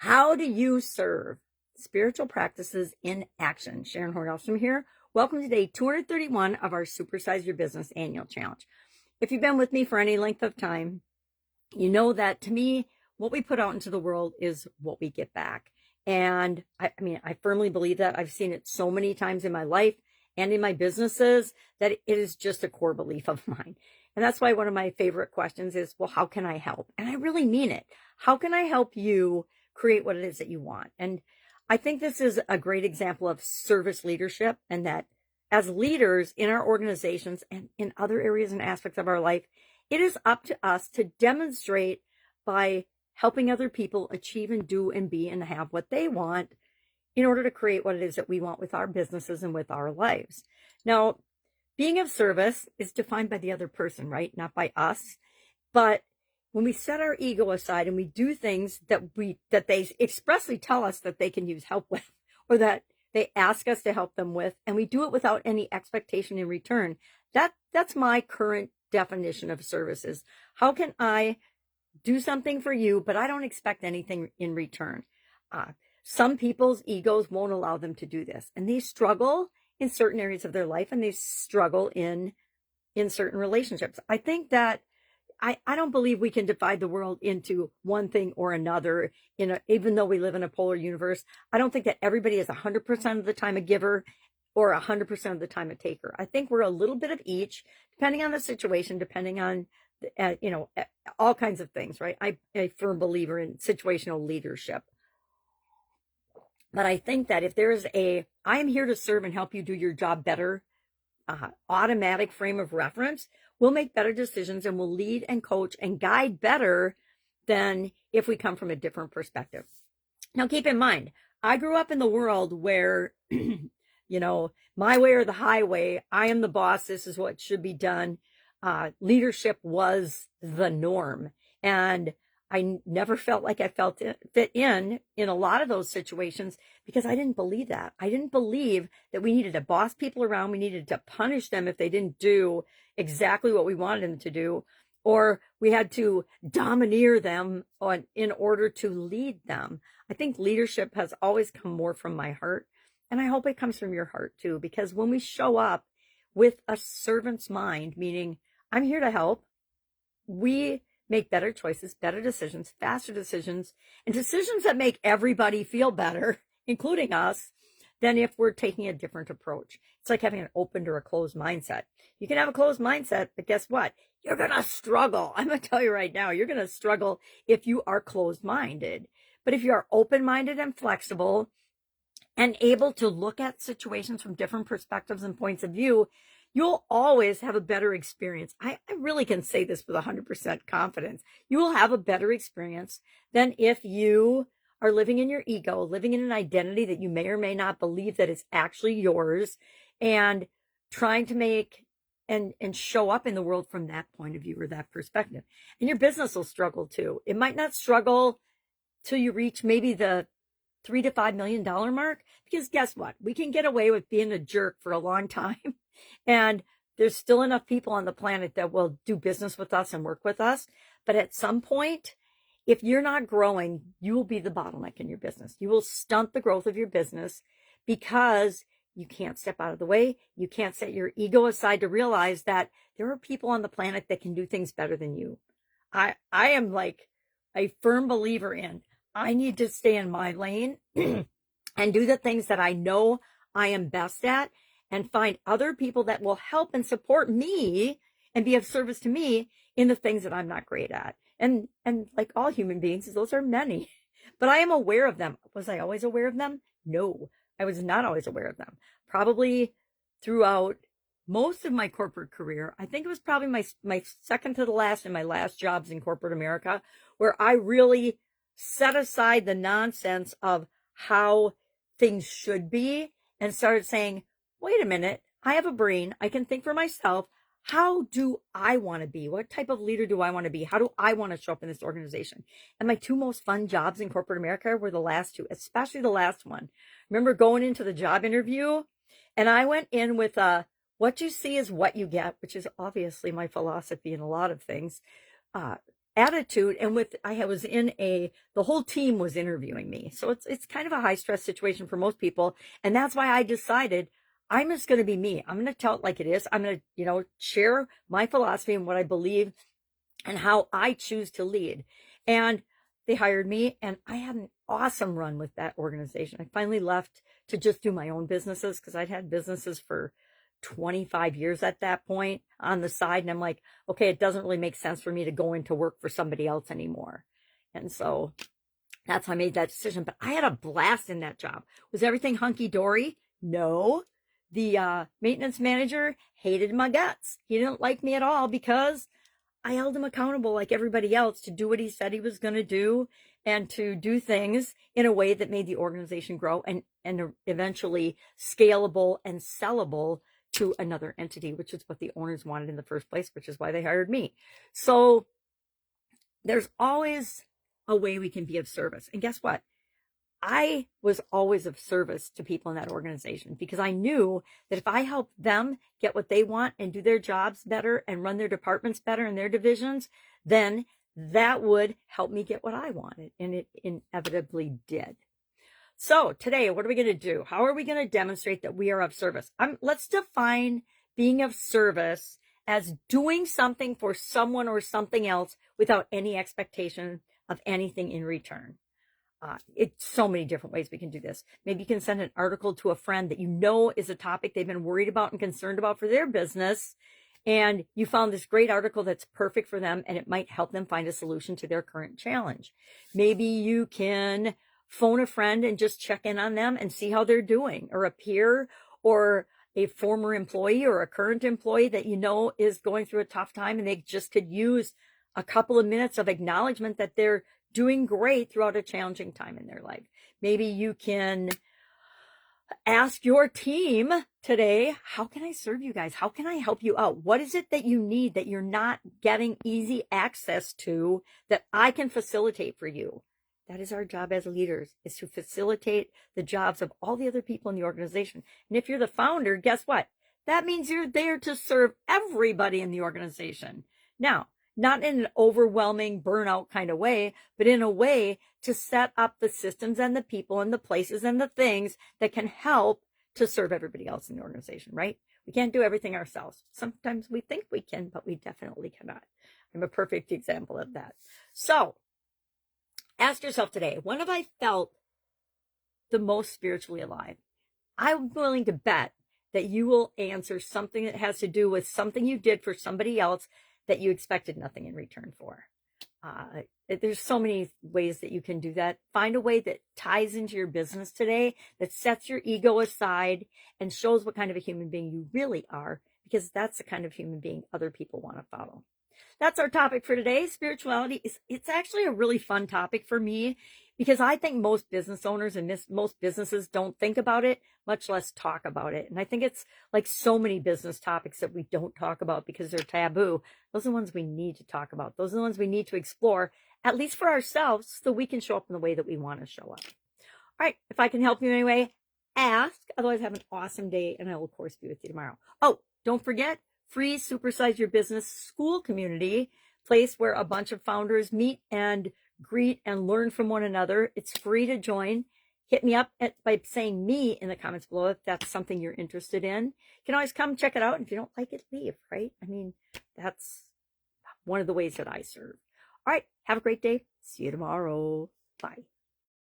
How do you serve? Spiritual practices in action. Sharon Horne-Ellstrom here. Welcome to day 231 of our Supersize Your Business annual challenge. If you've been with me for any length of time, you know that to me, what we put out into the world is what we get back. And I firmly believe that. I've seen it so many times in my life and in my businesses that it is just a core belief of mine. And that's why one of my favorite questions is, well, how can I help? And I really mean it. How can I help you create what it is that you want? And I think this is a great example of service leadership, and that as leaders in our organizations and in other areas and aspects of our life, it is up to us to demonstrate by helping other people achieve and do and be and have what they want in order to create what it is that we want with our businesses and with our lives. Now, being of service is defined by the other person, right? Not by us. But when we set our ego aside and we do things that they expressly tell us that they can use help with, or that they ask us to help them with, and we do it without any expectation in return, that's my current definition of services. How can I do something for you, but I don't expect anything in return? Some people's egos won't allow them to do this, and they struggle in certain areas of their life, and they struggle in certain relationships. I think that I don't believe we can divide the world into one thing or another. Even though we live in a polar universe, I don't think that everybody is 100% of the time a giver or 100% of the time a taker. I think we're a little bit of each, depending on the situation, depending on all kinds of things, right? I'm a firm believer in situational leadership. But I think that if there is I am here to serve and help you do your job better, automatic frame of reference, we'll make better decisions and we'll lead and coach and guide better than if we come from a different perspective. Now, keep in mind, I grew up in the world where, my way or the highway, I am the boss, this is what should be done. Leadership was the norm. And I never felt like I fit in a lot of those situations because I didn't believe that. I didn't believe that we needed to boss people around. We needed to punish them if they didn't do exactly what we wanted them to do, or we had to domineer them in order to lead them. I think leadership has always come more from my heart, and I hope it comes from your heart too, because when we show up with a servant's mind, meaning I'm here to help, we make better choices, better decisions, faster decisions, and decisions that make everybody feel better, including us, than if we're taking a different approach. It's like having an open or a closed mindset. You can have a closed mindset, but guess what? You're going to struggle. I'm going to tell you right now, you're going to struggle if you are closed-minded. But if you are open-minded and flexible and able to look at situations from different perspectives and points of view, you'll always have a better experience. I really can say this with 100% confidence. You will have a better experience than if you are living in your ego, living in an identity that you may or may not believe that is actually yours, and trying to make and show up in the world from that point of view or that perspective. And your business will struggle too. It might not struggle till you reach maybe the $3 to $5 million mark, because guess what? We can get away with being a jerk for a long time. And there's still enough people on the planet that will do business with us and work with us. But at some point, if you're not growing, you will be the bottleneck in your business. You will stunt the growth of your business because you can't step out of the way. You can't set your ego aside to realize that there are people on the planet that can do things better than you. I am like a firm believer in, I need to stay in my lane and do the things that I know I am best at, and find other people that will help and support me and be of service to me in the things that I'm not great at. And like all human beings, those are many, but I am aware of them. Was I always aware of them? No, I was not always aware of them. Probably throughout most of my corporate career, I think it was probably my second to the last and my last jobs in corporate America, where I really set aside the nonsense of how things should be and started saying, wait a minute, I have a brain. I can think for myself. How do I want to be? What type of leader do I want to be? How do I want to show up in this organization? And my two most fun jobs in corporate America were the last two, especially the last one. Remember going into the job interview, and I went in with what you see is what you get, which is obviously my philosophy in a lot of things. attitude. And the whole team was interviewing me. So it's kind of a high stress situation for most people. And that's why I decided I'm just going to be me. I'm going to tell it like it is. I'm going to, share my philosophy and what I believe and how I choose to lead. And they hired me, and I had an awesome run with that organization. I finally left to just do my own businesses because I'd had businesses for 25 years at that point on the side. And I'm like, okay, it doesn't really make sense for me to go into work for somebody else anymore. And so that's how I made that decision. But I had a blast in that job. Was everything hunky dory? No. The maintenance manager hated my guts. He didn't like me at all because I held him accountable like everybody else to do what he said he was going to do and to do things in a way that made the organization grow and eventually scalable and sellable to another entity, which is what the owners wanted in the first place, which is why they hired me. So there's always a way we can be of service. And guess what? I was always of service to people in that organization because I knew that if I helped them get what they want and do their jobs better and run their departments better in their divisions, then that would help me get what I wanted. And it inevitably did. So today, what are we going to do? How are we going to demonstrate that we are of service? Let's define being of service as doing something for someone or something else without any expectation of anything in return. It's so many different ways we can do this. Maybe you can send an article to a friend that you know is a topic they've been worried about and concerned about for their business. And you found this great article that's perfect for them and it might help them find a solution to their current challenge. Maybe you can phone a friend and just check in on them and see how they're doing, or a peer or a former employee or a current employee that you know is going through a tough time and they just could use a couple of minutes of acknowledgement that they're doing great throughout a challenging time in their life. Maybe you can ask your team today, how can I serve you guys? How can I help you out? What is it that you need that you're not getting easy access to that I can facilitate for you? That is our job as leaders, is to facilitate the jobs of all the other people in the organization. And if you're the founder, guess what? That means you're there to serve everybody in the organization. Now, not in an overwhelming burnout kind of way, but in a way to set up the systems and the people and the places and the things that can help to serve everybody else in the organization, right? We can't do everything ourselves. Sometimes we think we can, but we definitely cannot. I'm a perfect example of that. So ask yourself today, when have I felt the most spiritually alive? I'm willing to bet that you will answer something that has to do with something you did for somebody else that you expected nothing in return for. There's so many ways that you can do that. Find a way that ties into your business today, that sets your ego aside and shows what kind of a human being you really are, because that's the kind of human being other people want to follow. That's our topic for today. Spirituality it's actually a really fun topic for me because I think most business owners and most businesses don't think about it, much less talk about it. And I think it's like so many business topics that we don't talk about because they're taboo. Those are the ones we need to talk about. Those are the ones we need to explore, at least for ourselves, so we can show up in the way that we want to show up. All right. If I can help you in any way, ask. Otherwise, have an awesome day, and I will, of course, be with you tomorrow. Oh, don't forget, free Supersize Your Business school community, place where a bunch of founders meet and greet and learn from one another. It's free to join. Hit me up by saying me in the comments below if that's something you're interested in. You can always come check it out. And if you don't like it, leave, right? I mean, that's one of the ways that I serve. All right. Have a great day. See you tomorrow. Bye.